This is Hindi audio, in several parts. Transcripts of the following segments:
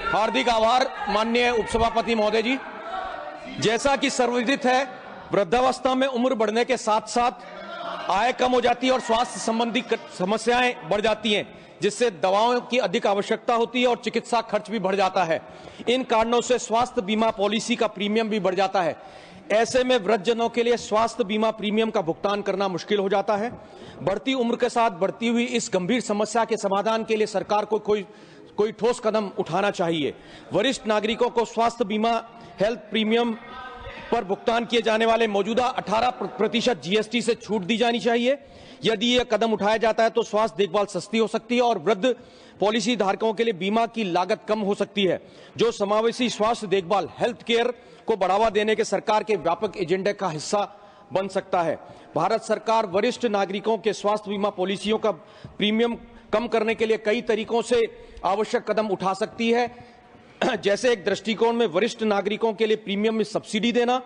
हार्दिक आभार माननीय उपसभापति महोदय जी। जैसा कि सर्वविदित है, वृद्धावस्था में उम्र बढ़ने के साथ साथ आय कम हो जाती है और स्वास्थ्य संबंधी समस्याएं बढ़ जाती हैं, जिससे दवाओं की अधिक आवश्यकता होती है और चिकित्सा खर्च भी बढ़ जाता है। इन कारणों से स्वास्थ्य बीमा पॉलिसी का प्रीमियम भी बढ़ जाता है। ऐसे में वृद्धजनों के लिए स्वास्थ्य बीमा प्रीमियम का भुगतान करना मुश्किल हो जाता है। बढ़ती उम्र के साथ बढ़ती हुई इस गंभीर समस्या के समाधान के लिए सरकार को कोई ठोस कदम उठाना चाहिए। वरिष्ठ नागरिकों को स्वास्थ्य बीमा हेल्थ प्रीमियम पर भुगतान किए जाने वाले मौजूदा 18% जीएसटी से छूट दी जानी चाहिए। यदि यह कदम उठाया जाता है तो स्वास्थ्य देखभाल सस्ती हो सकती है और वृद्ध पॉलिसी धारकों के लिए बीमा की लागत कम हो सकती है, जो समावेशी स्वास्थ्य देखभाल हेल्थ केयर को बढ़ावा देने के सरकार के व्यापक एजेंडे का हिस्सा बन सकता है। भारत सरकार वरिष्ठ नागरिकों के स्वास्थ्य बीमा पॉलिसियों का प्रीमियम कम करने के लिए कई तरीकों से आवश्यक कदम उठा सकती है, जैसे एक दृष्टिकोण में वरिष्ठ नागरिकों के लिए प्रीमियम में सब्सिडी देना,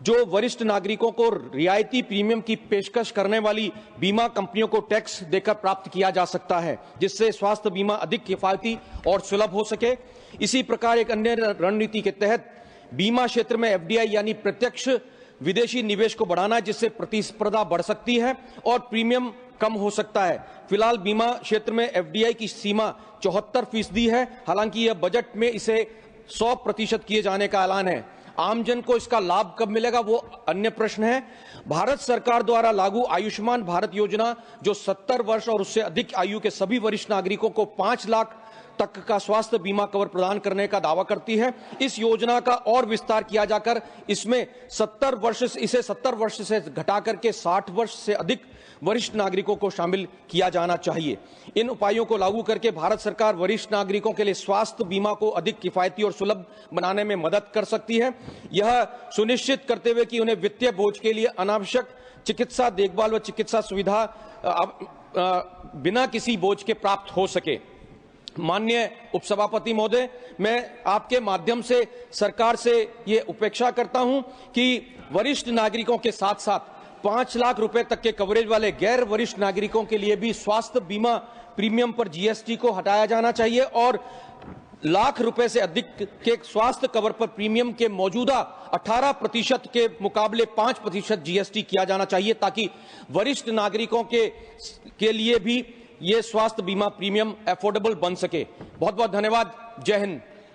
जो वरिष्ठ नागरिकों को रियायती प्रीमियम की पेशकश करने वाली बीमा कंपनियों को टैक्स देकर प्राप्त किया जा सकता है, जिससे स्वास्थ्य बीमा अधिक किफायती और सुलभ हो सके। इसी प्रकार एक अन्य रणनीति के तहत बीमा क्षेत्र में एफडीआई यानी प्रत्यक्ष विदेशी निवेश को बढ़ाना, जिससे प्रतिस्पर्धा बढ़ सकती है और प्रीमियम कम हो सकता है। फिलहाल बीमा क्षेत्र में एफडीआई की सीमा 74% है, हालांकि यह बजट में इसे 100% किए जाने का ऐलान है। आमजन को इसका लाभ कब मिलेगा वो अन्य प्रश्न है। भारत सरकार द्वारा लागू आयुष्मान भारत योजना, जो 70 वर्ष और उससे अधिक आयु के सभी वरिष्ठ नागरिकों को 5 लाख तक का स्वास्थ्य बीमा कवर प्रदान करने का दावा करती है। इस योजना का और विस्तार किया जाकर इसे 70 वर्ष से घटाकर के 60 वर्ष से अधिक वरिष्ठ नागरिकों को शामिल किया जाना चाहिए। इन उपायों को लागू करके भारत सरकार वरिष्ठ नागरिकों के लिए स्वास्थ्य बीमा को अधिक किफायती और सुलभ बनाने में मदद कर सकती है, यह सुनिश्चित करते हुए कि उन्हें वित्तीय बोझ के लिए अनावश्यक चिकित्सा देखभाल व चिकित्सा सुविधा बिना किसी बोझ के प्राप्त हो सके। माननीय उपसभापति महोदय, मैं आपके माध्यम से सरकार से ये अपेक्षा करता हूं कि वरिष्ठ नागरिकों के साथ साथ 5 लाख रुपए तक के कवरेज वाले गैर वरिष्ठ नागरिकों के लिए भी स्वास्थ्य बीमा प्रीमियम पर जीएसटी को हटाया जाना चाहिए और लाख रुपए से अधिक के स्वास्थ्य कवर पर प्रीमियम के मौजूदा 18% के मुकाबले 5% जीएसटी किया जाना चाहिए, ताकि वरिष्ठ नागरिकों के लिए भी ये स्वास्थ्य बीमा प्रीमियम अफोर्डेबल बन सके। बहुत बहुत धन्यवाद। जय हिंद।